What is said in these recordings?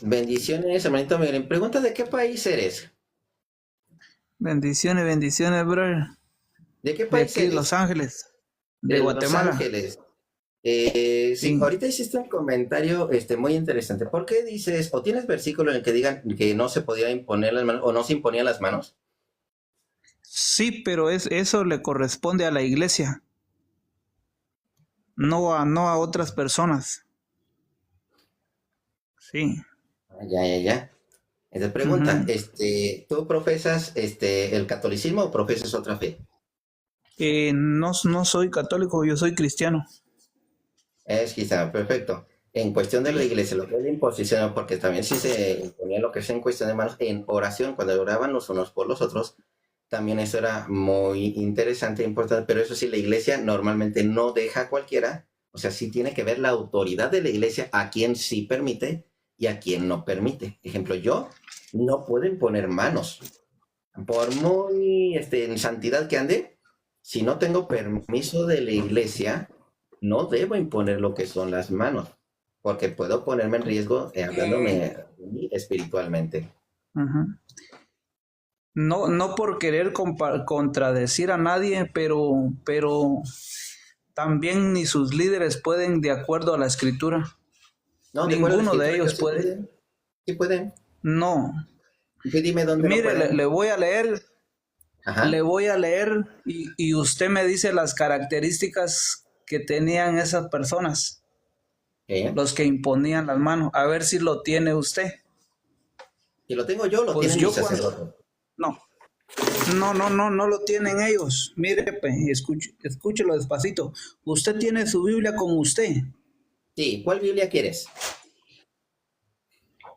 Bendiciones, hermanito Miguel. Pregunta, ¿de qué país eres? Bendiciones, bendiciones, brother. ¿De qué De país aquí, Los eres? Ángeles, de De Los Guatemala. Ángeles. Sí, Sí. ahorita hiciste un comentario muy interesante. ¿Por qué dices, o tienes versículo en el que digan que no se podía imponer las manos, o no se imponían las manos? Sí, pero eso le corresponde a la iglesia, no a otras personas. Sí. Ya. Entonces pregunta, Ujú. ¿tú profesas el catolicismo o profesas otra fe? No soy católico, yo soy cristiano. Es quizá, perfecto. En cuestión de la iglesia, lo que es la imposición, porque también sí se imponía lo que es en cuestión de manos, en oración, cuando oraban los unos por los otros, también eso era muy interesante e importante, pero eso sí, la iglesia normalmente no deja a cualquiera, o sea, sí tiene que ver la autoridad de la iglesia a quien sí permite y a quien no permite. Ejemplo, yo no puedo imponer manos, por muy en santidad que ande, si no tengo permiso de la iglesia, no debo imponer lo que son las manos, porque puedo ponerme en riesgo hablándome Eh, de mí espiritualmente. ujú. No por querer contradecir a nadie, pero también ni sus líderes pueden de acuerdo a la escritura. No, de acuerdo a la Ninguno de escritura, ellos sí puede. pueden, sí pueden. No. Dime dónde no Mire, pueden. le voy a leer, le Ajá. voy a leer y usted me dice las características que tenían esas personas, ¿Eh? los que imponían las manos. A ver si lo tiene usted. Si lo tengo yo, lo Pues tienen mis yo cuando... sacerdotes. No, no lo tienen ellos. Mire, escúchelo despacito. Usted tiene su Biblia con usted. Sí, ¿cuál Biblia quieres?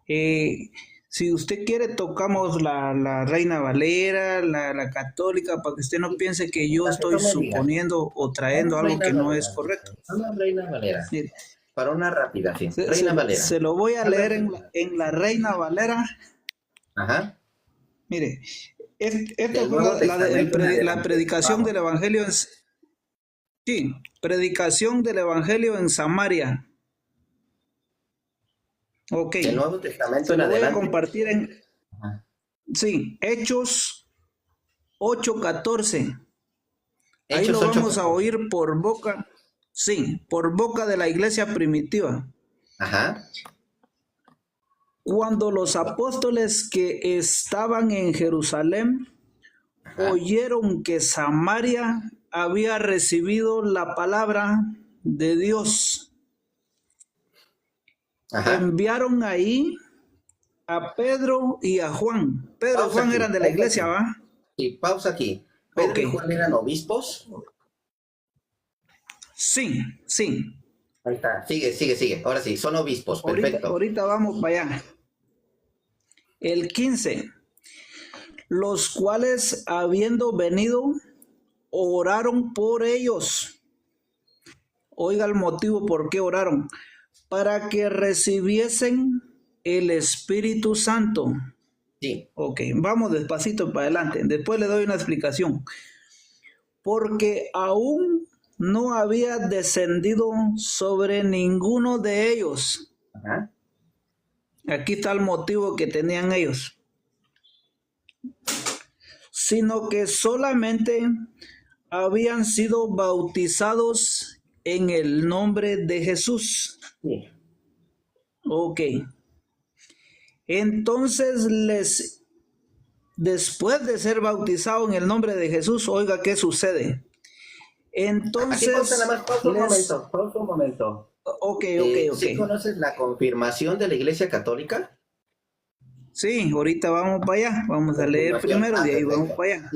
Eh, si usted quiere, tocamos la Reina Valera, la católica, para que usted no piense que yo La que estoy tú me digas. suponiendo o Una trayendo algo Reina que no es Valera, correcto. dice. Una Reina Valera. Mire, Para una rápida, sí. se, Reina se- Valera. se lo voy a ¿Cuál leer en versículo? la Reina Valera. Ajá. Mire, esto Del fue Nuevo Testamento en la adelante. predicación Vamos. del Evangelio sí, predicación del Evangelio en Samaria. Ok, Del Nuevo Testamento se en lo voy a adelante. compartir en, Ajá. sí, Hechos 8:14. Ahí Hechos lo vamos a 8:14. oír por boca, sí, por boca de la iglesia primitiva. Ajá. Cuando los apóstoles que estaban en Jerusalén Ajá. oyeron que Samaria había recibido la palabra de Dios, Ajá. enviaron ahí a Pedro y a Juan. Pedro y Pausa Juan aquí. eran de la Pausa iglesia, aquí. ¿va? Sí, pausa aquí. Ok. Pedro y Juan eran obispos. Sí, sí. Ahí está. Sigue. Ahora sí, son obispos. Perfecto. Ahorita vamos para allá. El 15. Los cuales, habiendo venido, oraron por ellos. Oiga el motivo por qué oraron. Para que recibiesen el Espíritu Santo. Sí. Ok, vamos despacito para adelante. Después le doy una explicación. Porque aún no había descendido sobre ninguno de ellos. Ajá. Aquí está el motivo que tenían ellos. Sino que solamente habían sido bautizados en el nombre de Jesús. Sí. Ok. Entonces después de ser bautizado en el nombre de Jesús, oiga qué sucede. Aquí pausa nada Entonces más. Pausa un momento. Pausa un momento. ok. ¿Sí conoces la confirmación de la Iglesia Católica? Sí, ahorita vamos para allá. Vamos a leer Confirmación. primero, Ah, de ahí vamos perfecto. para allá.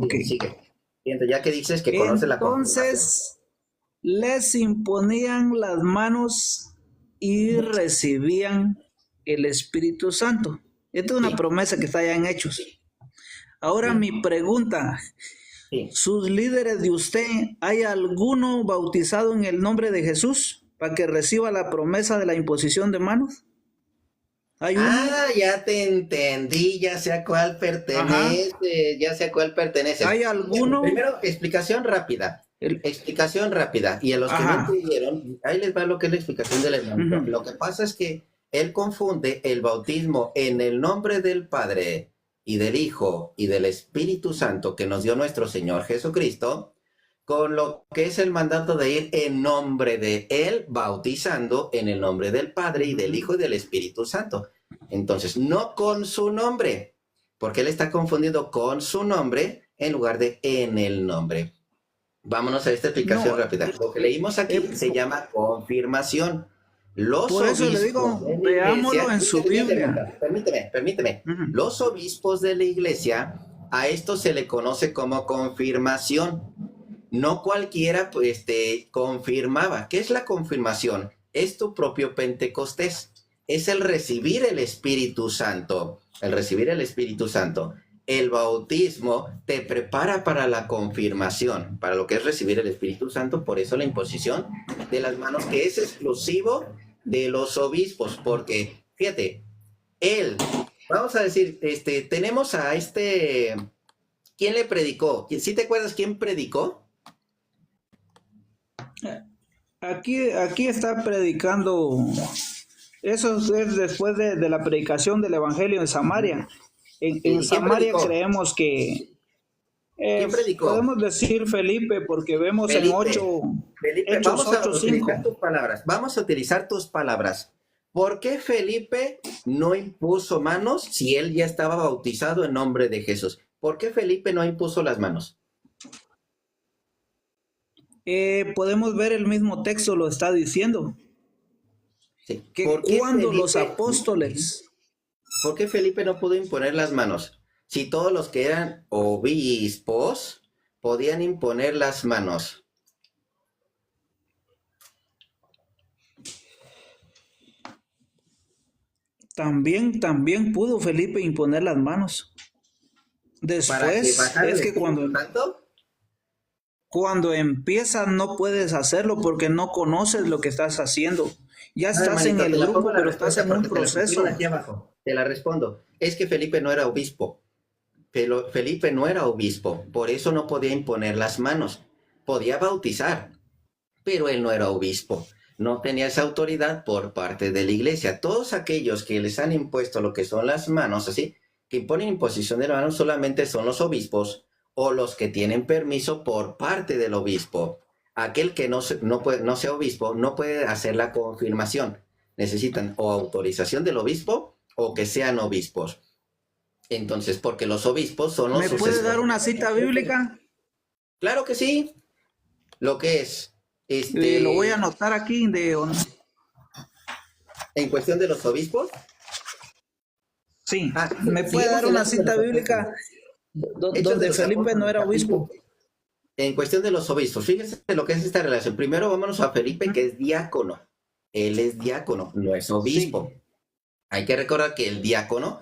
Ok. Sigue. Y entonces, ya que dices que conoces la confirmación. Entonces les imponían las manos y Ujú. recibían el Espíritu Santo. Esta es una Sí, promesa que está ya en Hechos. Ahora sí, mi pregunta, sí. ¿sus líderes de usted, hay alguno bautizado en el nombre de Jesús para que reciba la promesa de la imposición de manos? ¿Hay uno? Ah, ya te entendí, ya sé a cuál Ajá. pertenece, ya sé a cuál perteneces. ¿Hay alguno? Primero, explicación rápida. El- Explicación rápida. Y a los que no Ajá. entendieron, ahí les va lo que es la explicación del hermanito. Ujú. Lo que pasa es que Él confunde el bautismo en el nombre del Padre y del Hijo y del Espíritu Santo que nos dio nuestro Señor Jesucristo, con lo que es el mandato de ir en nombre de Él, bautizando en el nombre del Padre y del Hijo y del Espíritu Santo. Entonces, no con su nombre, porque Él está confundiendo con su nombre en lugar de en el nombre. Vámonos a esta explicación rápida. Lo que leímos aquí se llama confirmación. Los por eso le digo, obispos de la veámoslo iglesia, en su Biblia. permíteme. Los obispos de la iglesia, a esto se le conoce como confirmación. No cualquiera confirmaba. ¿Qué es la confirmación? Es tu propio Pentecostés. Es el recibir el Espíritu Santo. El recibir el Espíritu Santo. El bautismo te prepara para la confirmación, para lo que es recibir el Espíritu Santo. Por eso la imposición de las manos, que es exclusivo de los obispos. Porque, fíjate, vamos a decir, tenemos a ¿quién le predicó? ¿Sí te acuerdas quién predicó? Aquí está predicando, eso es después de la predicación del Evangelio en Samaria. En Samaria predicó? creemos que ¿Quién predicó? podemos decir Felipe, porque vemos Felipe, en 8, Felipe, Hechos vamos a 8:5. utilizar tus palabras. Vamos a utilizar tus palabras. ¿Por qué Felipe no impuso manos si él ya estaba bautizado en nombre de Jesús? ¿Por qué Felipe no impuso las manos? Podemos ver el mismo texto, lo está diciendo, Sí. que ¿Por qué cuando los Felipe- apóstoles, ¿Por qué Felipe no pudo imponer las manos? Si todos los que eran obispos podían imponer las manos. también pudo Felipe imponer las manos. ¿Para que Después bajara el es que Espíritu Santo? cuando empiezas no puedes hacerlo porque no conoces lo que estás haciendo. Ya A ver, estás en manito, el te la grupo, pongo la pero estás respuesta en un porque te la proceso. pusieron aquí abajo. Te la respondo. Es que Felipe no era obispo. Felipe no era obispo, por eso no podía imponer las manos. Podía bautizar, pero él no era obispo. No tenía esa autoridad por parte de la iglesia. Todos aquellos que les han impuesto lo que son las manos, así, que imponen imposición de manos, solamente son los obispos o los que tienen permiso por parte del obispo. Aquel que no sea obispo no puede hacer la confirmación. Necesitan o autorización del obispo o que sean obispos. Entonces, porque los obispos son los ¿Me puede sucesores. dar una cita bíblica? Claro que sí. Lo que es, Lo voy a anotar aquí. en cuestión de los obispos. Sí, Ah, ¿me puede seguimos dar en una Hechos de cita los bíblica Apóstoles. Hechos de donde los Felipe no Apóstoles, era obispo? capítulo. En cuestión de los obispos, fíjense lo que es esta relación. Primero vámonos a Felipe, que es diácono. Él es diácono, no es obispo. Sí. Hay que recordar que el diácono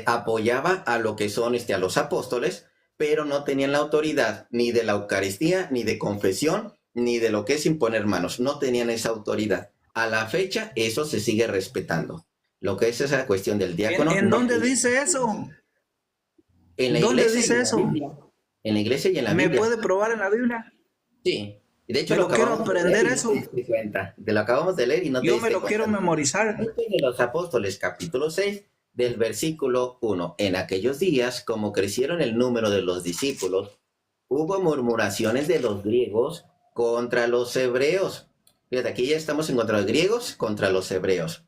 apoyaba a lo que son a los apóstoles, pero no tenían la autoridad ni de la Eucaristía, ni de confesión, ni de lo que es imponer manos. No tenían esa autoridad. A la fecha, eso se sigue respetando. Lo que es esa cuestión del diácono. ¿En no dónde tiene- dice eso? En la ¿Dónde iglesia y dice en la eso? Biblia. En la iglesia y en la ¿Me Biblia. puede probar en la Biblia? Sí. Y de hecho Me lo quiero acabamos de aprender leer y eso. no te diste cuenta. Te lo acabamos de leer y no te Yo diste me lo cuenta. quiero memorizar. Hechos de los Apóstoles, capítulo 6, del versículo 1. En aquellos días, como crecieron el número de los discípulos, hubo murmuraciones de los griegos contra los hebreos. Fíjate, aquí ya estamos en contra de los griegos contra los hebreos.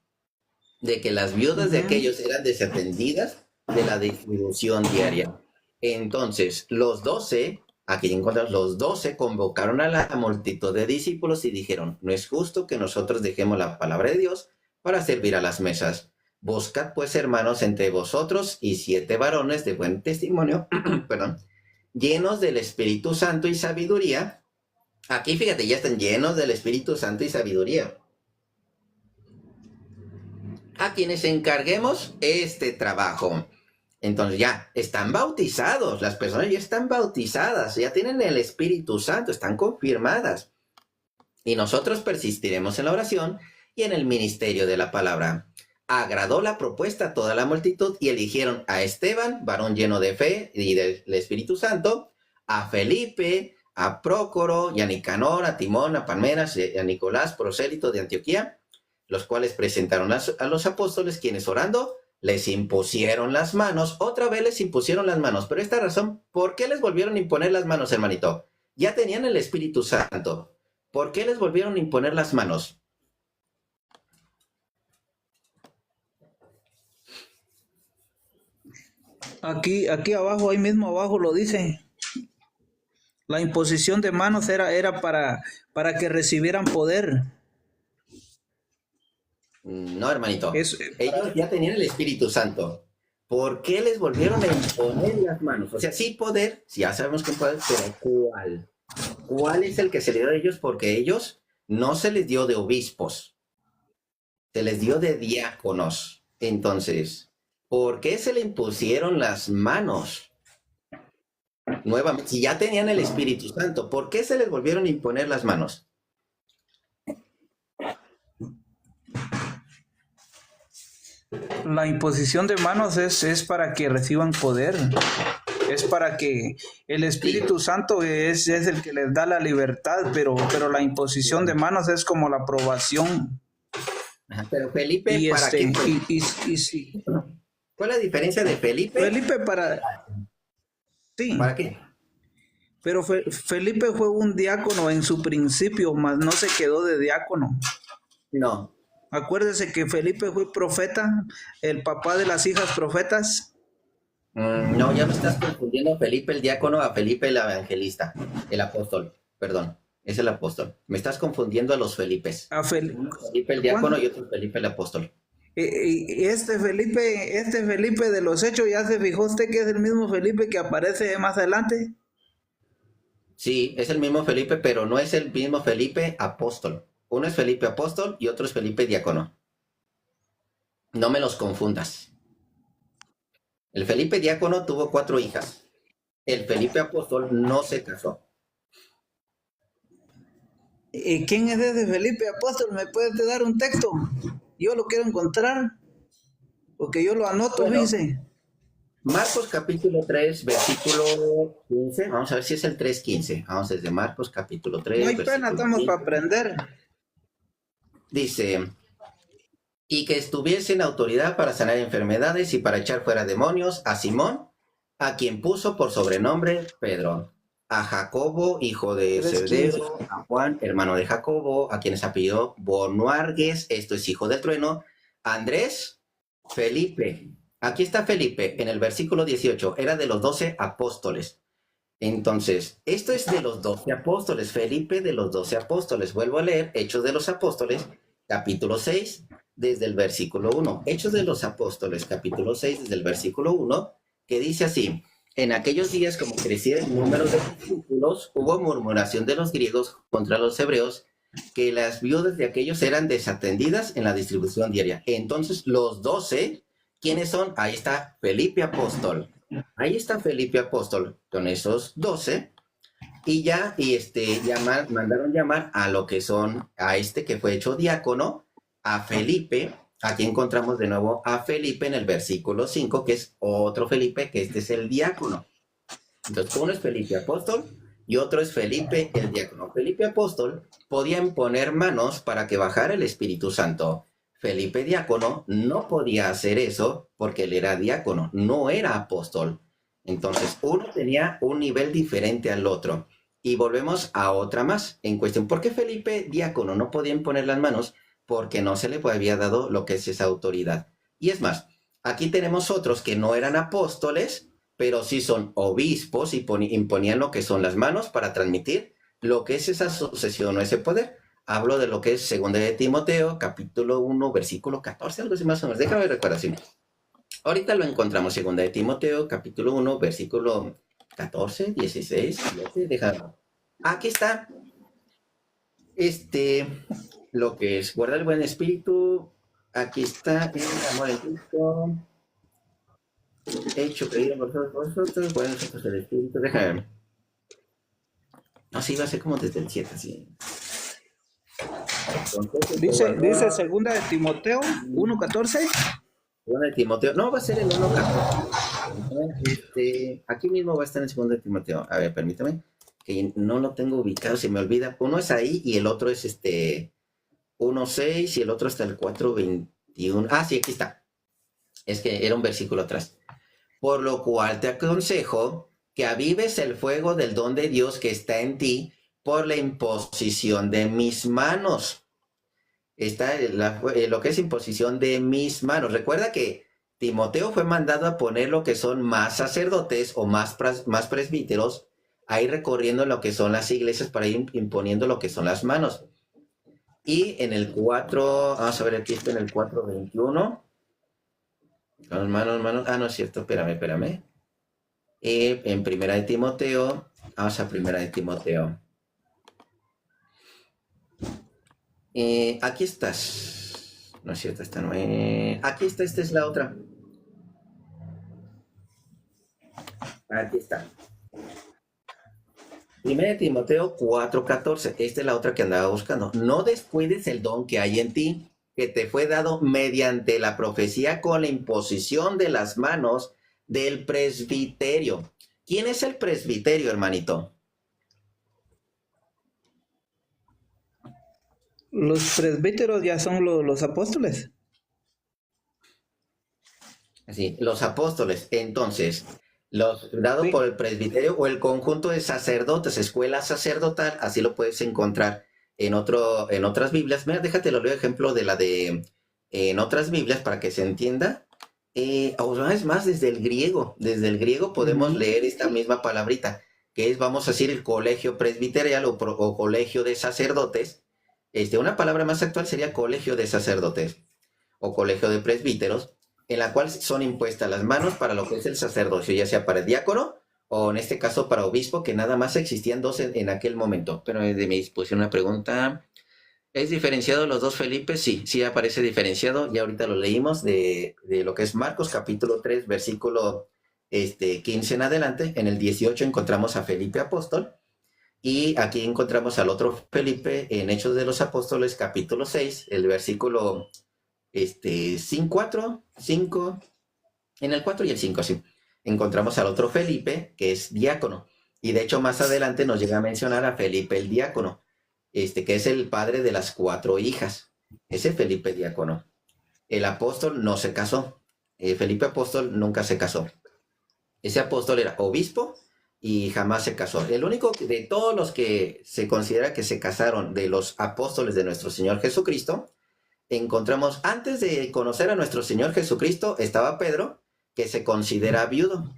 De que las viudas de aquellos eran desatendidas de la distribución diaria. Entonces, los 12, aquí encontramos, los 12 convocaron a la multitud de discípulos y dijeron, no es justo que nosotros dejemos la palabra de Dios para servir a las mesas. Buscad pues, hermanos, entre vosotros y 7 varones de buen testimonio, perdón, llenos del Espíritu Santo y sabiduría. Aquí, fíjate, ya están llenos del Espíritu Santo y sabiduría. A quienes encarguemos este trabajo. Entonces ya están bautizados, las personas ya están bautizadas, ya tienen el Espíritu Santo, están confirmadas. Y nosotros persistiremos en la oración y en el ministerio de la palabra. Agradó la propuesta a toda la multitud y eligieron a Esteban, varón lleno de fe y del Espíritu Santo, a Felipe, a Prócoro, y a Nicanor, a Timón, a Parmenas, y a Nicolás, prosélito de Antioquía, los cuales presentaron a los apóstoles, quienes orando les impusieron las manos. Otra vez les impusieron las manos. Pero esta razón, ¿por qué les volvieron a imponer las manos, hermanito? Ya tenían el Espíritu Santo. ¿Por qué les volvieron a imponer las manos? Aquí abajo, ahí mismo abajo lo dice. La imposición de manos era para que recibieran poder. No, hermanito. Ellos ya tenían el Espíritu Santo. ¿Por qué les volvieron a imponer las manos? O sea, sí poder, ya sabemos que poder, pero ¿cuál? ¿Cuál es el que se le dio a ellos? Porque ellos no se les dio de obispos, se les dio de diáconos. Entonces, ¿por qué se le impusieron las manos? Nuevamente, si ya tenían el Espíritu Santo, ¿por qué se les volvieron a imponer las manos? La imposición de manos es para que reciban poder. Es para que el Espíritu Santo es el que les da la libertad, pero la imposición de manos es como la aprobación. Ajá, pero Felipe, ¿para qué fue? Sí. ¿Cuál es la diferencia de Felipe? Felipe para... Sí. ¿Para qué? Pero Felipe fue un diácono en su principio, mas no se quedó de diácono. No. Acuérdese que Felipe fue profeta, el papá de las hijas profetas. No, ya me estás confundiendo Felipe el diácono a Felipe el evangelista, el apóstol, perdón, es el apóstol. Me estás confundiendo a los Felipes. Felipe el diácono y otro Felipe el apóstol. Este Felipe de los Hechos, ¿ya se fijó usted que es el mismo Felipe que aparece más adelante? Sí, es el mismo Felipe, pero no es el mismo Felipe apóstol. Uno es Felipe apóstol y otro es Felipe diácono. No me los confundas. El Felipe diácono tuvo 4 hijas. El Felipe apóstol no se casó. ¿Quién es ese Felipe apóstol? ¿Me puedes dar un texto? Yo lo quiero encontrar, porque yo lo anoto, bueno, dice. Marcos capítulo 3, versículo 15. Vamos a ver si es el 3:15. Vamos desde Marcos capítulo 3. No hay pena, estamos 15. para aprender. Dice, y que estuviese en autoridad para sanar enfermedades y para echar fuera demonios a Simón, a quien puso por sobrenombre Pedro, a Jacobo, hijo de Zebedeo, a Juan, hermano de Jacobo, a quienes apellidó Boanerges, esto es hijo del trueno, a Andrés, Felipe. Aquí está Felipe, en el versículo 18, era de los 12 apóstoles. Entonces, esto es de los 12 apóstoles, Felipe de los 12 apóstoles. Vuelvo a leer Hechos de los Apóstoles, capítulo 6, desde el versículo 1. Hechos de los Apóstoles, capítulo 6, desde el versículo 1, que dice así: en aquellos días, como crecía el número de discípulos, hubo murmuración de los griegos contra los hebreos, que las viudas de aquellos eran desatendidas en la distribución diaria. Entonces, los 12, ¿quiénes son? Ahí está Felipe apóstol. Ahí está Felipe apóstol con esos 12 y mandaron llamar a lo que son, a este que fue hecho diácono, a Felipe. Aquí encontramos de nuevo a Felipe en el versículo 5, que es otro Felipe, que este es el diácono. Entonces, uno es Felipe apóstol y otro es Felipe el diácono. Felipe apóstol podía imponer manos para que bajara el Espíritu Santo. Felipe diácono no podía hacer eso porque él era diácono, no era apóstol. Entonces, uno tenía un nivel diferente al otro. Y volvemos a otra más en cuestión. ¿Por qué Felipe diácono no podía imponer las manos? Porque no se le había dado lo que es esa autoridad. Y es más, aquí tenemos otros que no eran apóstoles, pero sí son obispos y imponían lo que son las manos para transmitir lo que es esa sucesión o ese poder. Hablo de lo que es 2 de Timoteo, capítulo 1, versículo 14, algo así más o menos. Déjame recordar así. Ahorita lo encontramos, 2 de Timoteo, capítulo 1, versículo 14, 16, 17, déjame. Aquí está. Lo que es guardar el buen espíritu. Aquí está el amor en Cristo. Hecho creído por vosotros, bueno, nosotros el espíritu. Déjame ver. No, sí, va a ser como desde el 7, así. Entonces, dice segunda de Timoteo 1:14. Segunda de Timoteo, no, va a ser el 1:14. Aquí mismo va a estar en segunda de Timoteo. A ver, permítame, que no lo tengo ubicado, se me olvida. Uno es ahí y el otro es 1:6 y el otro hasta el 4:21. Ah, sí, aquí está. Es que era un versículo atrás. Por lo cual te aconsejo que avives el fuego del don de Dios que está en ti por la imposición de mis manos. Está lo que es imposición de mis manos. Recuerda que Timoteo fue mandado a poner lo que son más sacerdotes o más presbíteros, a ir recorriendo lo que son las iglesias para ir imponiendo lo que son las manos. Y en el 4, vamos a ver, aquí está en el 4:21. Manos. Ah, no es cierto, espérame. En Primera de Timoteo, vamos a Primera de Timoteo. Aquí estás. No es cierto, esta no es. Aquí está, esta es la otra. Aquí está. Primera de Timoteo 4:14. Esta es la otra que andaba buscando. No descuides el don que hay en ti, que te fue dado mediante la profecía con la imposición de las manos del presbiterio. ¿Quién es el presbiterio, hermanito? Los presbíteros ya son los apóstoles. Así, los apóstoles. Entonces, los dado Sí. por el presbiterio o el conjunto de sacerdotes, escuela sacerdotal, así lo puedes encontrar en otras Biblias. Mira, déjate lo leo ejemplo de en otras Biblias para que se entienda. Es más, desde el griego podemos leer esta misma palabrita, que es, vamos a decir, el colegio presbiterial o colegio de sacerdotes. Una palabra más actual sería colegio de sacerdotes o colegio de presbíteros, en la cual son impuestas las manos para lo que es el sacerdocio, ya sea para el diácono o en este caso para obispo, que nada más existían dos en aquel momento. Pero de mi disposición una pregunta. ¿Es diferenciado los dos Felipe? Sí aparece diferenciado. Ya ahorita lo leímos de lo que es Marcos capítulo 3, versículo 15 en adelante. En el 18 encontramos a Felipe apóstol. Y aquí encontramos al otro Felipe en Hechos de los Apóstoles capítulo 6, el versículo 5, en el 4 y el 5, sí. Encontramos al otro Felipe, que es diácono. Y de hecho más adelante nos llega a mencionar a Felipe el diácono, que es el padre de las 4 hijas. Ese Felipe diácono. El apóstol no se casó. Felipe apóstol nunca se casó. Ese apóstol era obispo y jamás se casó. El único de todos los que se considera que se casaron de los apóstoles de nuestro Señor Jesucristo, encontramos, antes de conocer a nuestro Señor Jesucristo, estaba Pedro, que se considera viudo.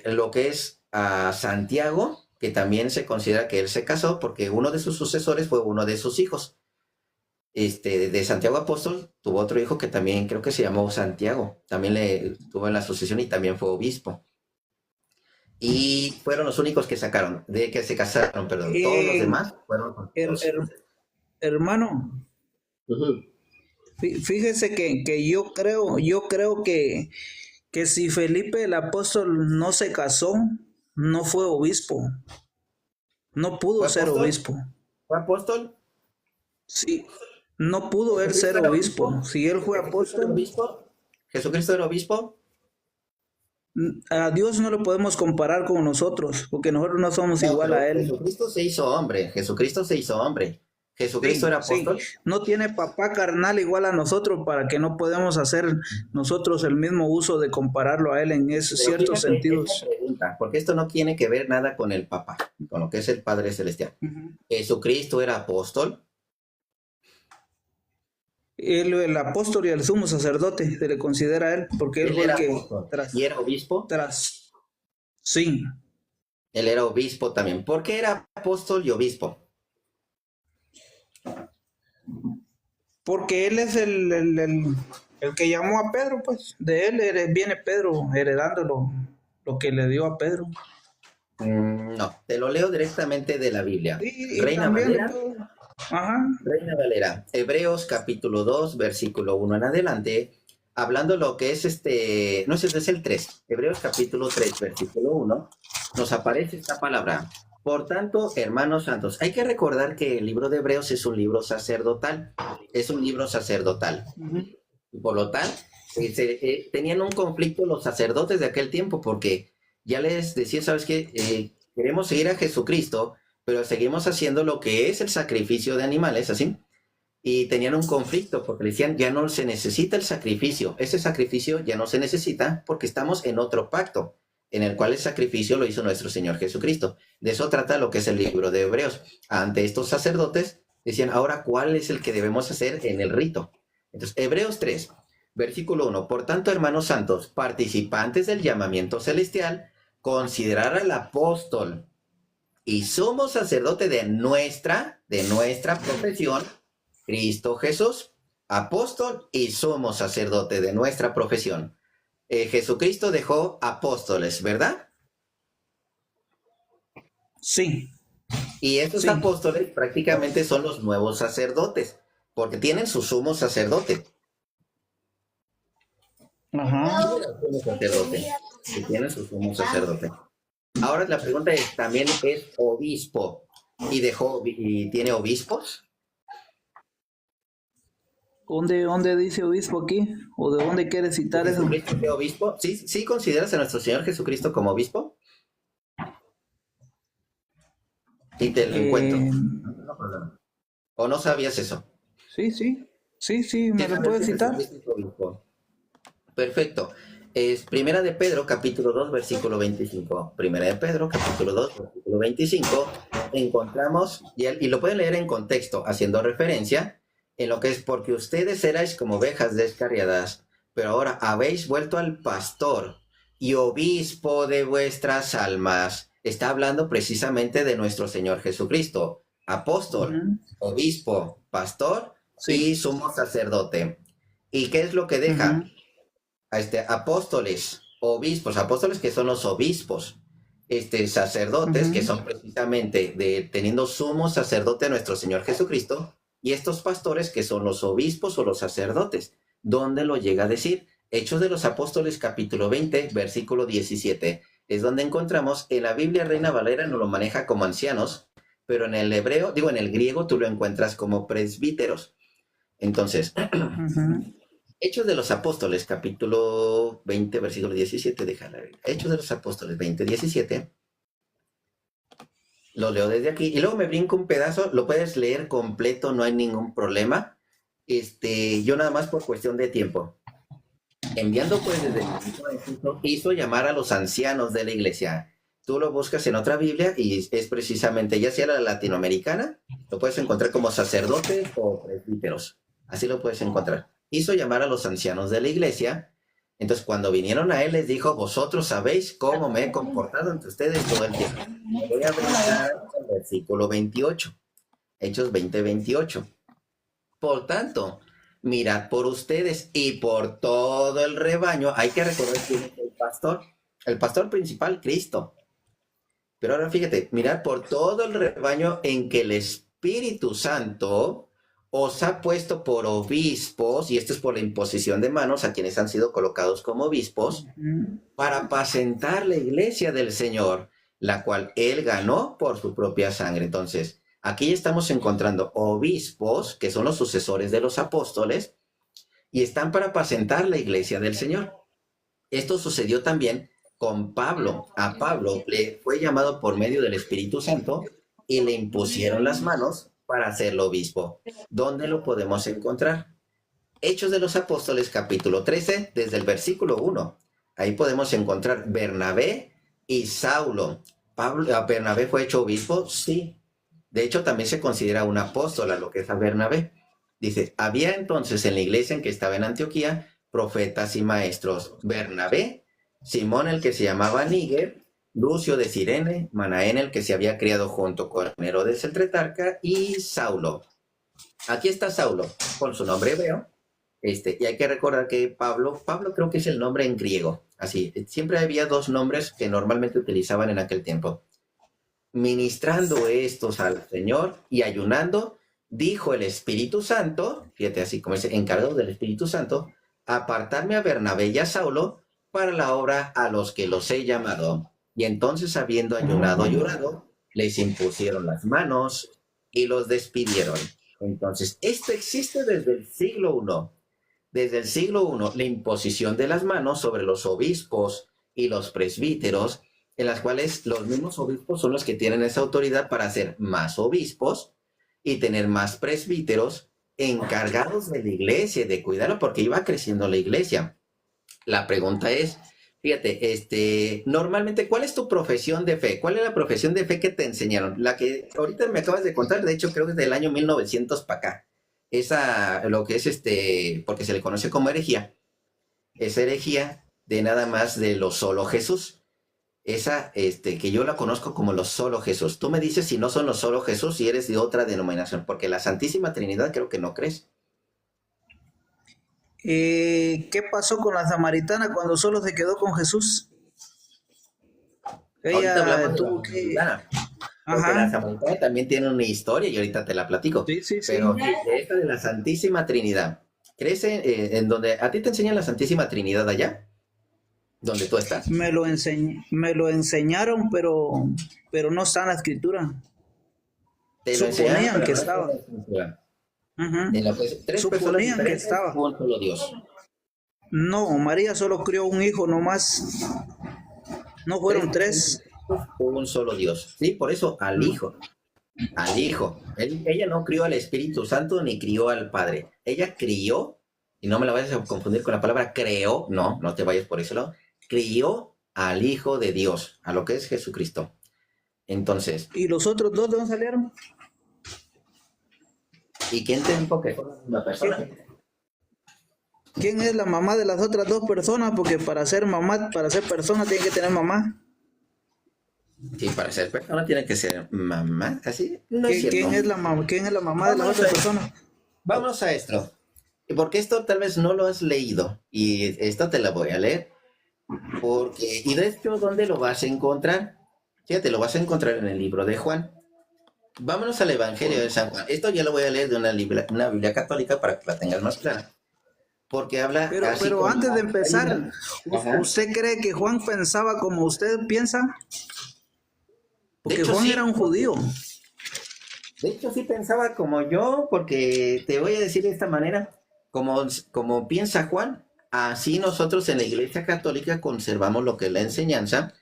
Lo que es a Santiago, que también se considera que él se casó, porque uno de sus sucesores fue uno de sus hijos. De Santiago apóstol, tuvo otro hijo que también creo que se llamó Santiago. También le tuvo en la sucesión y también fue obispo. Y fueron los únicos que se casaron, perdón. Todos los demás fueron Hermano, fíjese que yo creo que si Felipe el apóstol no se casó, no fue obispo. No pudo ser obispo. ¿Fue apóstol? Sí, no pudo él ser obispo. Si él fue apóstol, ¿Jesucristo era obispo? A Dios no lo podemos comparar con nosotros, porque nosotros no somos igual a él. Jesucristo se hizo hombre. Jesucristo era apóstol. Sí. No tiene papá carnal igual a nosotros, para que no podemos hacer nosotros el mismo uso de compararlo a él en esos ciertos sentidos. Pregunta, porque esto no tiene que ver nada con el papá, con lo que es el Padre Celestial. ¿Jesucristo era apóstol? El apóstol y el sumo sacerdote se le considera a él, porque él fue el que ¿Y era obispo? Sí. Él era obispo también. ¿Por qué era apóstol y obispo? Porque él es el que llamó a Pedro, pues. De él viene Pedro heredando lo que le dio a Pedro. No, te lo leo directamente de la Biblia. Sí, Reina Valera. Ajá. Reina Valera. Hebreos capítulo 2, versículo 1 en adelante. Hablando lo que es no sé, es el 3. Hebreos capítulo 3, versículo 1. Nos aparece esta palabra. Por tanto, hermanos santos, hay que recordar que el libro de Hebreos es un libro sacerdotal. Y por lo tanto, tenían un conflicto los sacerdotes de aquel tiempo, porque ya les decía, ¿sabes qué? Queremos seguir a Jesucristo, pero seguimos haciendo lo que es el sacrificio de animales, ¿así? Y tenían un conflicto porque le decían, ya no se necesita el sacrificio, ese sacrificio ya no se necesita porque estamos en otro pacto, en el cual el sacrificio lo hizo nuestro Señor Jesucristo. De eso trata lo que es el libro de Hebreos. Ante estos sacerdotes decían, ahora, ¿cuál es el que debemos hacer en el rito? Entonces, Hebreos 3, versículo 1. Por tanto, hermanos santos, participantes del llamamiento celestial, considerar al apóstol y sumo sacerdote de nuestra profesión, Cristo Jesús, apóstol y sumo sacerdote de nuestra profesión. Jesucristo dejó apóstoles, ¿verdad? Sí, Y estos sí. apóstoles prácticamente son los nuevos sacerdotes, porque tienen su sumo sacerdote. Ajá. Que tienen su sumo sacerdote. Ahora la pregunta es, ¿también es obispo y tiene obispos? ¿Dónde dice obispo aquí? ¿O de dónde quiere citar eso? ¿Jesucristo es obispo? ¿Sí consideras a nuestro Señor Jesucristo como obispo? Y te lo encuentro. No problema. ¿O no sabías eso? Sí, me lo sabes puede que citar. Jesucristo es obispo. Perfecto. Es Primera de Pedro, capítulo 2, versículo 25. Primera de Pedro, capítulo 2, versículo 25. Encontramos, y lo pueden leer en contexto, haciendo referencia en lo que es, porque ustedes erais como ovejas descarriadas, pero ahora habéis vuelto al pastor y obispo de vuestras almas. Está hablando precisamente de nuestro Señor Jesucristo, apóstol, obispo, pastor y Sí. sumo sacerdote. ¿Y qué es lo que deja? Apóstoles, obispos, apóstoles que son los obispos, sacerdotes que son precisamente teniendo sumo sacerdote a nuestro Señor Jesucristo, y estos pastores que son los obispos o los sacerdotes. ¿Dónde lo llega a decir? Hechos de los Apóstoles, capítulo 20, versículo 17. Es donde encontramos, en la Biblia Reina Valera no lo maneja como ancianos, pero en el hebreo, en el griego tú lo encuentras como presbíteros. Entonces, Hechos de los Apóstoles, capítulo 20, versículo 17, déjala. Hechos de los Apóstoles 20, 17. Lo leo desde aquí. Y luego me brinco un pedazo, lo puedes leer completo, no hay ningún problema. Yo nada más por cuestión de tiempo. Enviando pues desde el principio de Cristo, hizo llamar a los ancianos de la iglesia. Tú lo buscas en otra Biblia y es precisamente, ya sea la latinoamericana, lo puedes encontrar como sacerdotes o presbíteros. Así lo puedes encontrar. Hizo llamar a los ancianos de la iglesia. Entonces, cuando vinieron a él, les dijo, vosotros sabéis cómo me he comportado entre ustedes todo el tiempo. Me voy a brincar al versículo 28. Hechos 20, 28. Por tanto, mirad por ustedes y por todo el rebaño. Hay que recordar quién es el pastor. El pastor principal, Cristo. Pero ahora fíjate, mirad por todo el rebaño en que el Espíritu Santo os ha puesto por obispos, y esto es por la imposición de manos a quienes han sido colocados como obispos, para apacentar la iglesia del Señor, la cual él ganó por su propia sangre. Entonces, aquí estamos encontrando obispos, que son los sucesores de los apóstoles, y están para apacentar la iglesia del Señor. Esto sucedió también con Pablo. A Pablo le fue llamado por medio del Espíritu Santo y le impusieron las manos para hacerlo obispo. ¿Dónde lo podemos encontrar? Hechos de los Apóstoles, capítulo 13, desde el versículo 1. Ahí podemos encontrar Bernabé y Saulo. ¿Bernabé fue hecho obispo? Sí. De hecho, también se considera un apóstol a lo que es a Bernabé. Dice, había entonces en la iglesia en que estaba en Antioquía profetas y maestros: Bernabé, Simón el que se llamaba Níger, Lucio de Cirene, Manaén el que se había criado junto con Herodes el tetrarca, y Saulo. Aquí está Saulo con su nombre hebreo. Y hay que recordar que Pablo creo que es el nombre en griego. Así, siempre había dos nombres que normalmente utilizaban en aquel tiempo. Ministrando estos al Señor y ayunando, dijo el Espíritu Santo, fíjate, así como es encargado del Espíritu Santo, apartarme a Bernabé y a Saulo para la obra a los que los he llamado. Y entonces, habiendo ayunado y orado, les impusieron las manos y los despidieron. Entonces, esto existe desde el siglo I. Desde el siglo I, la imposición de las manos sobre los obispos y los presbíteros en las cuales los mismos obispos son los que tienen esa autoridad para ser más obispos y tener más presbíteros encargados de la iglesia, de cuidarlo, porque iba creciendo la iglesia. La pregunta es, fíjate, normalmente, ¿cuál es tu profesión de fe? ¿Cuál es la profesión de fe que te enseñaron? La que ahorita me acabas de contar, de hecho creo que es del año 1900 para acá. Esa, lo que es porque se le conoce como herejía, es herejía de nada más de lo solo Jesús. Esa, que yo la conozco como los solo Jesús. Tú me dices si no son los solo Jesús, si eres de otra denominación, porque la Santísima Trinidad creo que no crees. ¿Qué pasó con la samaritana cuando solo se quedó con Jesús? Ahorita hablamos Ella de la tuvo que... samaritana, porque la Ajá, samaritana también tiene una historia y ahorita te la platico. sí, sí, Pero sí. de esta de la Santísima Trinidad, ¿crees en donde a ti te enseñan la Santísima Trinidad allá? ¿Donde tú estás? Me lo enseñaron, pero no está en la escritura. Te lo enseñaron, Suponían pero que no está en estaba. la Escritura. Ujú. En lo que es tres personas Suponían que diferentes, estaba. un solo Dios. No, María solo crió un hijo nomás. No Tres fueron personas tres. diferentes, un solo Dios. Sí, por eso al Hijo. Al Hijo. Ella no crió al Espíritu Santo ni crió al Padre. Ella crió, y no me la vayas a confundir con la palabra creó, no, no te vayas por ese lado. Crió al Hijo de Dios, a lo que es Jesucristo. Entonces, ¿Y los otros dos de dónde salieron? ¿y quién te dijo que fue una persona? ¿Quién es la mamá de las otras dos personas? Porque para ser mamá, para ser persona, tiene que tener mamá. Sí, para ser persona tiene que ser mamá, así no es cierto. ¿Quién es la mamá de las Vamos otras a, personas? vámonos a esto, porque esto tal vez no lo has leído, y esto te la voy a leer, y de hecho, ¿dónde lo vas a encontrar? Fíjate, lo vas a encontrar en el libro de Juan. Vámonos al Evangelio de San Juan. Esto ya lo voy a leer de una Biblia católica para que la tengas más clara. Porque habla así Pero como... antes de empezar, Ajá. ¿usted cree que Juan pensaba como usted piensa? De Porque hecho, Juan sí. era un judío. De hecho, sí pensaba como yo, porque te voy a decir de esta manera, como piensa Juan, así nosotros en la Iglesia Católica conservamos lo que es la enseñanza,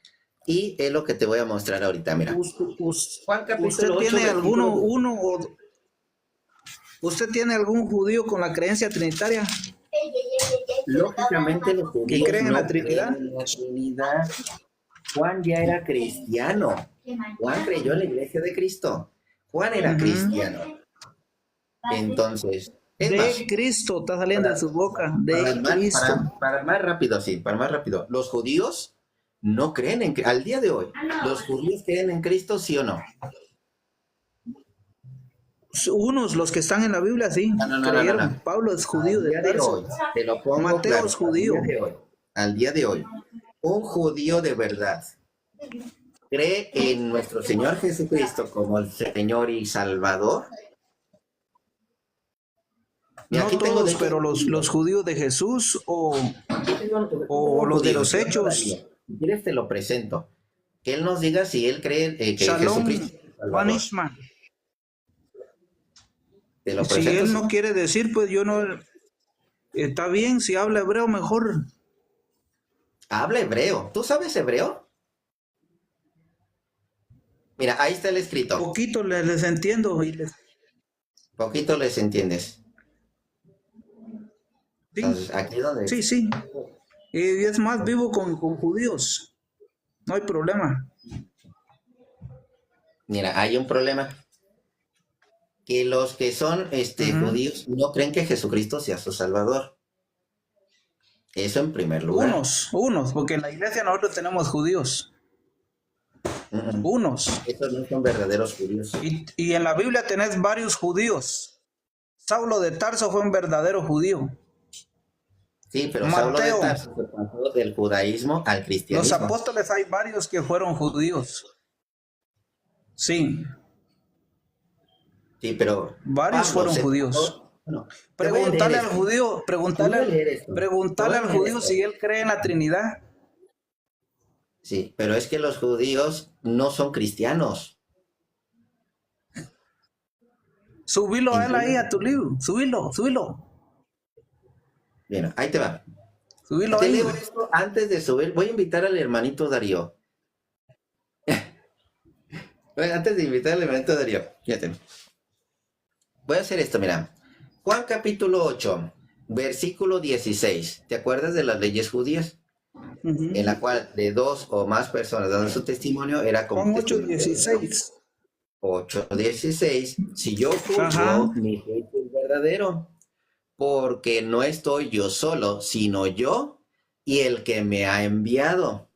y es lo que te voy a mostrar ahorita, mira. Juan ¿Usted capítulo 8, tiene versículo... usted tiene algún judío con la creencia trinitaria? Lógicamente los ¿Que judíos creen en la no Trinidad? creen en la Trinidad. Juan ya era cristiano. Juan creyó en la iglesia de Cristo. Juan era Ujú. cristiano. Entonces, es más, De Cristo, está saliendo de su boca, para de Cristo. más rápido, sí, para más rápido. Los judíos no creen al día de hoy, ¿los judíos creen en Cristo, sí o no? Unos, los que están en la Biblia, sí, No. creyeron. Pablo es judío Al de día de Tarso. hoy, te lo pongo Mateo claro, es judío. al día de hoy, un judío de verdad cree en nuestro Señor Jesucristo como el Señor y Salvador. Mira, No aquí tengo todos, pero los judíos de Jesús o los de los hechos. Si quieres te lo presento. Que él nos diga si él cree que Shalom, Jesucristo es el Juan Salvador. Ishman. Te lo Si presento. él no quiere decir, pues yo no. Está bien, si habla hebreo, mejor. Habla hebreo. ¿Tú sabes hebreo? Mira, ahí está el escrito. Poquito les entiendo. Poquito les entiendes. Sí, Entonces, aquí es donde... sí. Y es más, vivo con judíos. No hay problema. Mira, hay un problema. Que los que son judíos no creen que Jesucristo sea su Salvador. Eso en primer lugar. Unos, porque en la iglesia nosotros tenemos judíos. Unos. Esos no son verdaderos judíos. Y en la Biblia tenés varios judíos. Saulo de Tarso fue un verdadero judío. Sí, pero Mateo. Saulo de Tarso se pasó del judaísmo al Los cristianismo. apóstoles hay varios que fueron judíos. Sí, Sí, pero varios Pablo fueron se judíos. pasó- bueno, te voy a leer Preguntarle al esto. judío, Te voy a leer esto. preguntarle Te voy al a leer judío esto. si él cree en la Trinidad. Sí, pero es que los judíos no son cristianos. Subilo a él ahí a tu libro. Subilo. Bien, ahí te va. Subilo Te ahí. leo esto antes de subir. Voy a invitar al hermanito Darío. Bueno, antes de invitar al elemento de Darío, fíjate. Voy a hacer esto, mira. Juan capítulo 8, versículo 16. ¿Te acuerdas de las leyes judías? En la cual de dos o más personas dando su testimonio era como Juan testimonio de uno. 8:16. 8:16. Si yo Ajá. juzgo, mi juicio es verdadero, porque no estoy yo solo, sino yo y el que me ha enviado.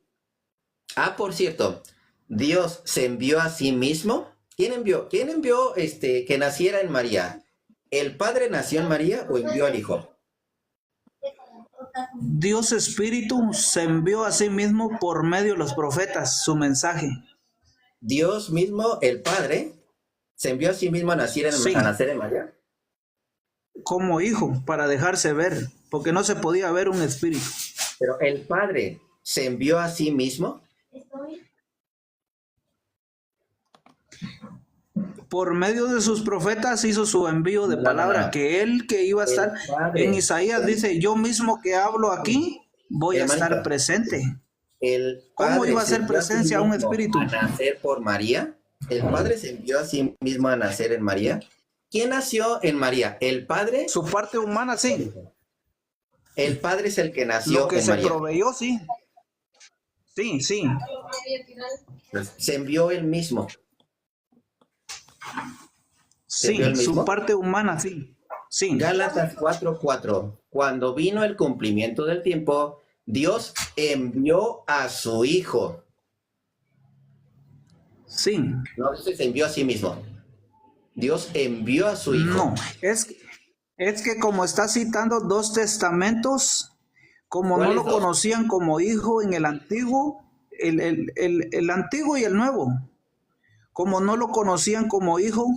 Ah, por cierto, Dios se envió a sí mismo. ¿Quién envió? ¿Quién envió que naciera en María? ¿El Padre nació en María o envió al Hijo? Dios Espíritu se envió a sí mismo por medio de los profetas, su mensaje. Dios mismo, el Padre, se envió a sí mismo a nacer Sí, a nacer en María. como hijo, para dejarse ver, porque no se podía ver un espíritu. Pero el Padre se envió a sí mismo. Por medio de sus profetas hizo su envío de No, no, palabra, no. que él que iba a El estar, en Padre, Isaías dice, yo mismo que hablo aquí, voy a estar hermanito, presente. el ¿Cómo Padre iba a se ser envió a sí presencia a un mismo espíritu? a nacer por María. El Padre se envió a sí mismo a nacer en María. ¿Quién nació en María? ¿El Padre Su parte humana, o el sí. Hijo? El Padre es el que Lo nació que en se María. proveyó, sí. Sí, sí. Se envió él mismo. Se envió él Sí, su mismo. parte humana, sí. Sí, Gálatas 4:4. Cuando vino el cumplimiento del tiempo, Dios envió a su Hijo. sí. No dice se envió a sí mismo. Dios envió a su Hijo. No, es que como está citando dos testamentos, como no ¿Cuáles lo dos? conocían como hijo en el antiguo, el antiguo y el nuevo, como no lo conocían como hijo,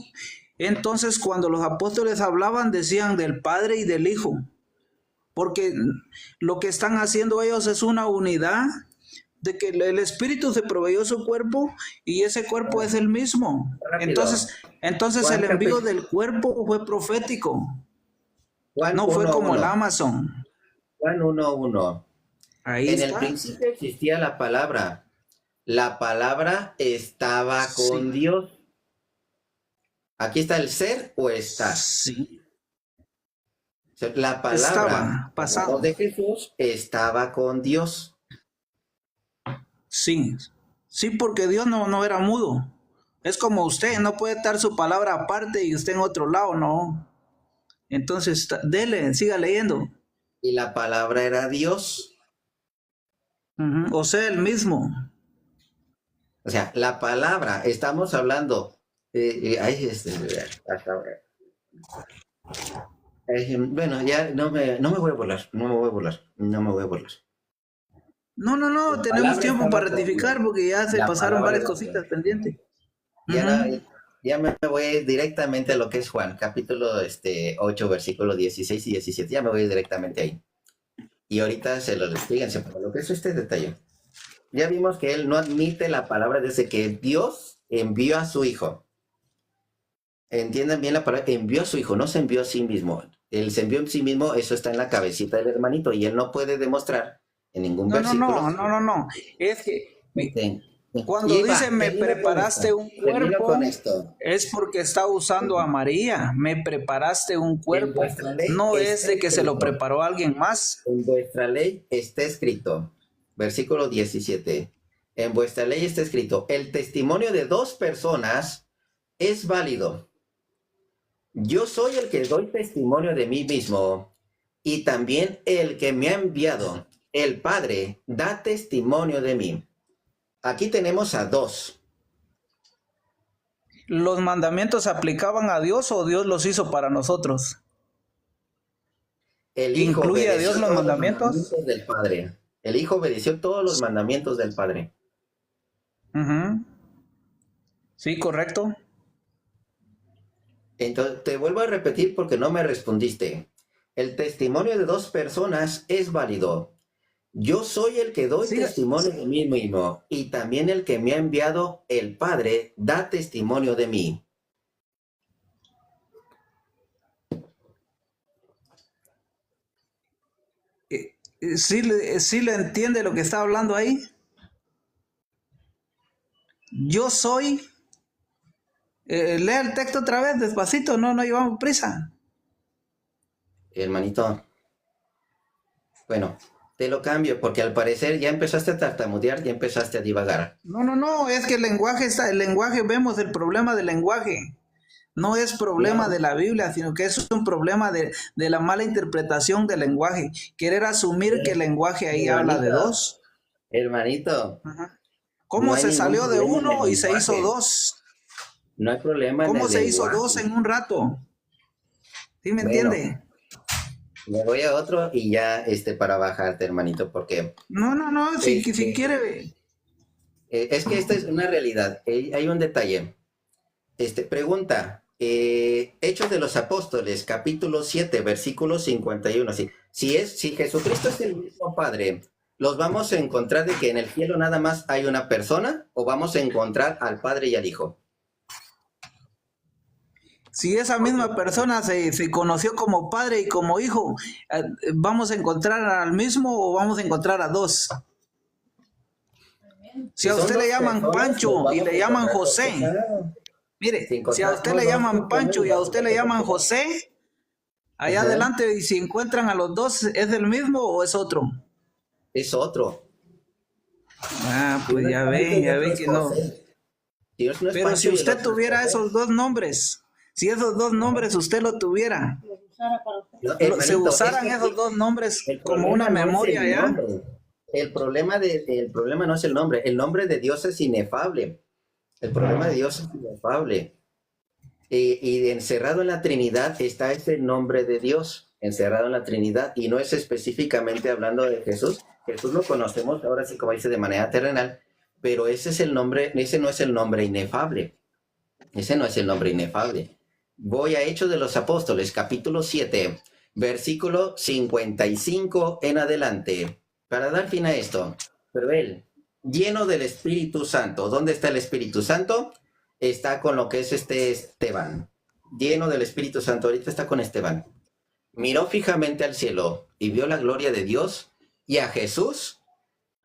entonces cuando los apóstoles hablaban decían del Padre y del Hijo, porque lo que están haciendo ellos es una unidad de que el Espíritu se proveyó su cuerpo y ese cuerpo es el mismo. Rápido. Entonces Juan, el envío capi- del cuerpo fue profético, Juan no fue como el 1:1. Amazon. Juan 1:1. Ahí En el está. principio existía la palabra. La palabra estaba con Sí, Dios. Aquí está el ser o estar. sí. O sea, la palabra, Estaba la voz pasado. de Jesús, estaba con Dios. Sí, sí, porque Dios no era mudo. Es como usted, no puede dar su palabra aparte y usted en otro lado, no. Entonces, dele, siga leyendo. Y la palabra era Dios. O sea, el mismo. O sea, la palabra, estamos hablando. Ay, bueno, ya no me voy a burlar, no me voy a burlar, no me voy a burlar. No, La tenemos palabra tiempo estaba para con Dios. rectificar porque ya se La pasaron palabra varias era Dios. cositas pendientes. Y ahora Ujú. ya me voy directamente a lo que es Juan, capítulo 8, versículos 16 y 17. Ya me voy directamente ahí. Y ahorita fíjense, por lo que es este detalle. Ya vimos que él no admite la palabra desde que Dios envió a su Hijo. Entiendan bien la palabra, envió a su Hijo, no se envió a sí mismo. Él se envió a sí mismo, eso está en la cabecita del hermanito, y él no puede demostrar en ningún versículo. No. Es que Este, y cuando ahí dice va, me termino con preparaste esto. un Termino cuerpo, con esto. es porque está usando a María. Me preparaste un En cuerpo. vuestra ley No es está de que se lo escrito. preparó alguien más. En vuestra ley está escrito. Versículo 17. En vuestra ley está escrito, el testimonio de dos personas es válido. Yo soy el que doy testimonio de mí mismo y también el que me ha enviado. El Padre da testimonio de mí. Aquí tenemos a dos. ¿Los mandamientos se aplicaban a Dios o Dios los hizo para nosotros? El Hijo ¿Incluye a Dios obedeció los todos los mandamientos? mandamientos del Padre. El Hijo obedeció todos los mandamientos del Padre. Ujú. Sí, correcto. Entonces, te vuelvo a repetir porque no me respondiste. El testimonio de dos personas es válido. Yo soy el que doy Siga. testimonio de mí mismo y también el que me ha enviado, el Padre, da testimonio de mí. Sí le entiende lo que está hablando ahí. Yo soy Lea el texto otra vez, despacito, no llevamos prisa. Hermanito, bueno, te lo cambio porque al parecer ya empezaste a tartamudear, ya empezaste a divagar. No, es que el lenguaje, vemos el problema del lenguaje. No es problema No, de la Biblia, sino que es un problema de la mala interpretación del lenguaje. Querer asumir que el lenguaje ahí habla de hermanito, dos. hermanito, Ajá. no ¿Cómo hay se ningún salió de problema en uno el y se hizo lenguaje. dos? No hay problema en ¿Cómo el se hizo dos lenguaje. en un rato? ¿Sí me Bueno, entiende? me voy a otro y ya para bajarte, hermanito, porque No, si este, quiere. es que esta es una realidad. Hay un detalle. Pregunta, Hechos de los Apóstoles, capítulo 7, versículo 51. Si Jesucristo es el mismo Padre, ¿los vamos a encontrar de que en el cielo nada más hay una persona o vamos a encontrar al Padre y al Hijo? Si esa misma persona se conoció como padre y como hijo, ¿vamos a encontrar al mismo o vamos a encontrar a dos? Si Si a son usted le dos llaman personas, los Pancho y vamos a le llaman encontrar por José, separado. Si mire, si a usted encontramos le dos llaman personas, Pancho los y a vamos a usted le encontrar llaman por separado. José, allá Ajá, adelante, y si encuentran a los dos, ¿es el mismo o es otro? es otro. Ah, Si pues uno es Pancho y ya otro ve es que no. José. Si uno es Pero si Pancho y el usted otro es tuviera José. esos dos nombres, si esos dos Ajá. nombres usted lo tuviera, No, se hermanito, es usaran que esos aquí dos nombres el como una problema no es memoria el ya. nombre. El problema no es el nombre. El nombre de Dios es inefable. El problema de Dios es inefable. Y encerrado en la Trinidad está ese nombre de Dios, encerrado en la Trinidad, y no es específicamente hablando de Jesús. Jesús lo conocemos ahora sí, como dice, de manera terrenal, pero ese es el nombre, ese no es el nombre inefable. Ese no es el nombre inefable. Voy a Hechos de los Apóstoles, capítulo 7, versículo 55 en adelante, para dar fin a esto. Pero él, lleno del Espíritu Santo, ¿dónde está el Espíritu Santo? Está con lo que es Esteban. Lleno del Espíritu Santo, ahorita está con Esteban. Miró fijamente al cielo y vio la gloria de Dios y a Jesús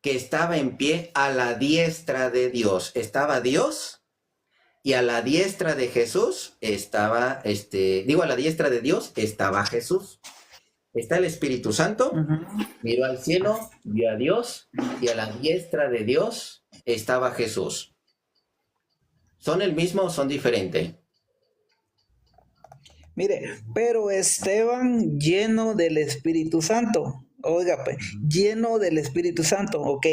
que estaba en pie a la diestra de Dios. Estaba Dios y a la diestra de Jesús estaba, a la diestra de Dios estaba Jesús. Está el Espíritu Santo, Ujú. miró al cielo, vio a Dios y a la diestra de Dios estaba Jesús. ¿Son el mismo o son diferentes? Mire, pero Esteban lleno del Espíritu Santo. Oiga, pues, lleno del Espíritu Santo, ok.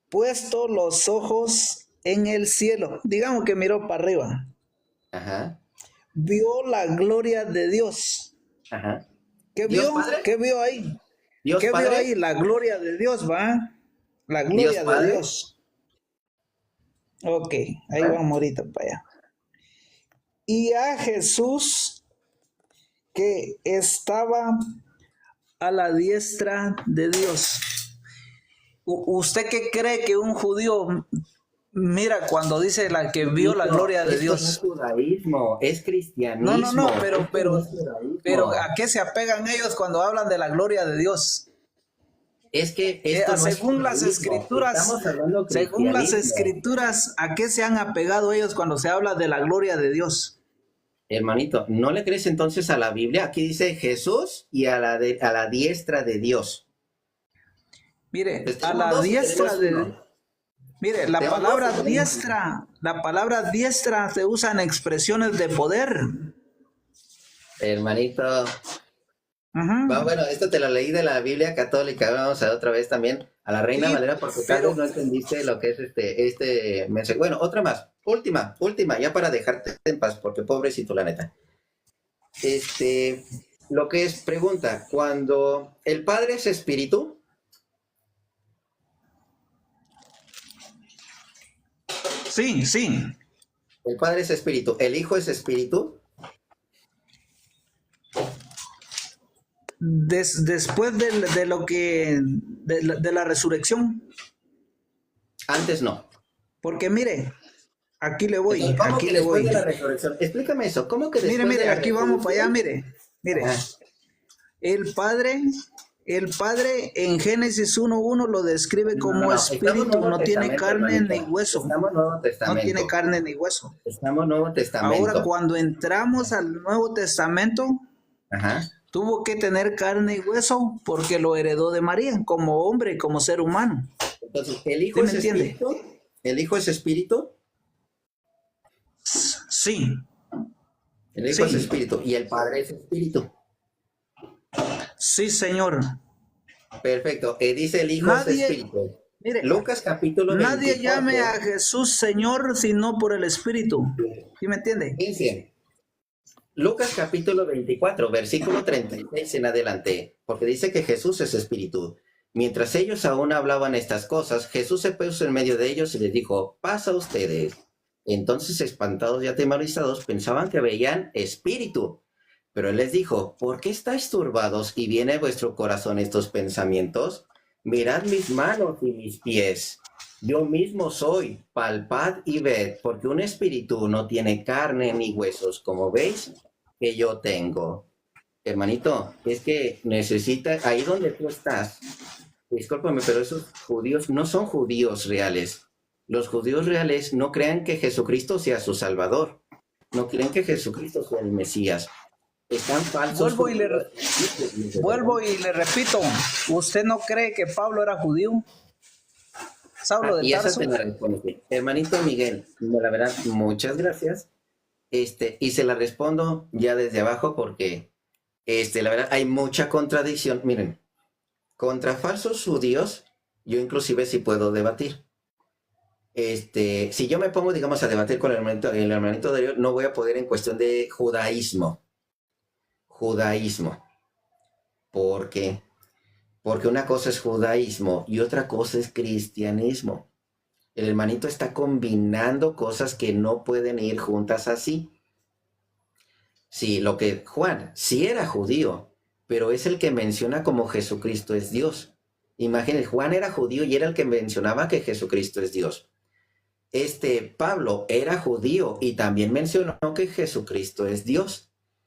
Puesto los ojos en el cielo. Digamos que miró para arriba. Ajá, Vio la gloria de Dios. ajá. ¿Qué ¿Dios vio? Padre? ¿Qué vio ahí? ¿Dios ¿Qué vio ahí? Padre? La gloria de Dios, ¿va? La ¿Dios gloria de Padre? Dios. Ok, ahí Ajá. vamos ahorita para allá. Y a Jesús que estaba a la diestra de Dios. ¿Usted qué cree que un judío mira cuando dice la que vio la Hermanito, gloria de esto no es Dios? judaísmo, es No, cristianismo. Esto no es pero judaísmo. ¿a qué se apegan ellos cuando hablan de la gloria de Dios? Es que esto no es Según las judaísmo. escrituras, Estamos hablando cristianismo. ¿a qué se han apegado ellos cuando se habla de la gloria de Dios? Hermanito, ¿no le crees entonces a la Biblia? Aquí dice Jesús y a la diestra de Dios. Mire, Pues a tenemos la dos o diestra tenemos de, uno. mire, la Tenemos dos palabra o tenemos uno. diestra, la palabra diestra se usa en expresiones de poder. Hermanito. Ujú. Bueno, esto te lo leí de la Biblia católica. Vamos a otra vez también a la Reina Sí, Valera porque tal pero vez no entendiste lo que es este mensaje. Bueno, otra más. Última, ya para dejarte en paz, porque pobrecito, la neta. Lo que es, pregunta, cuando el Padre es espíritu, sí. el Padre es espíritu, el Hijo es espíritu, Después de lo que de la resurrección, antes no. porque mire, aquí le voy, Entonces, ¿cómo aquí que le después voy. de la resurrección? Explícame eso, ¿cómo que después de Mire, la aquí vamos para allá, resurrección? mire. Ajá, El Padre El Padre en Génesis 1:1 lo describe como espíritu, no tiene carne ni hueso. Estamos Nuevo Testamento. No tiene carne ni hueso. Estamos Nuevo Testamento. Ahora, cuando entramos al Nuevo Testamento, Ajá. tuvo que tener carne y hueso porque lo heredó de María, como hombre, como ser humano. Entonces, ¿el Hijo es espíritu? ¿El Hijo es espíritu? Sí. El Hijo es espíritu y el Padre es espíritu. Sí, Señor. Perfecto. Dice el Hijo es espíritu. Mire, Lucas capítulo 24. Nadie llame a Jesús Señor sino por el Espíritu. ¿Sí me entiende? Dice, Lucas capítulo 24, versículo 36 en adelante, porque dice que Jesús es espíritu. Mientras ellos aún hablaban estas cosas, Jesús se puso en medio de ellos y les dijo, pasa ustedes. Entonces, espantados y atemorizados, pensaban que veían espíritu. Pero él les dijo, ¿por qué estáis turbados y viene a vuestro corazón estos pensamientos? Mirad mis manos y mis pies. Yo mismo soy, palpad y ved, porque un espíritu no tiene carne ni huesos, como veis que yo tengo. Hermanito, es que necesita, ahí donde tú estás, discúlpame, pero esos judíos no son judíos reales. Los judíos reales no creen que Jesucristo sea su Salvador. No creen que Jesucristo sea el Mesías. Están falsos. Vuelvo y le repito, ¿usted no cree que Pablo era judío? Saulo de Tarso. Hermanito Miguel, la verdad, muchas gracias. Y se la respondo ya desde abajo porque, la verdad, hay mucha contradicción. Miren, contra falsos judíos, yo inclusive sí puedo debatir. Si yo me pongo, digamos, a debatir con el hermanito de Dios, no voy a poder en cuestión de judaísmo. ¿Por qué? Porque una cosa es judaísmo y otra cosa es cristianismo. El hermanito está combinando cosas que no pueden ir juntas así. Sí, Juan sí era judío, pero es el que menciona como Jesucristo es Dios. Imagínense, Juan era judío y era el que mencionaba que Jesucristo es Dios. Pablo era judío y también mencionó que Jesucristo es Dios.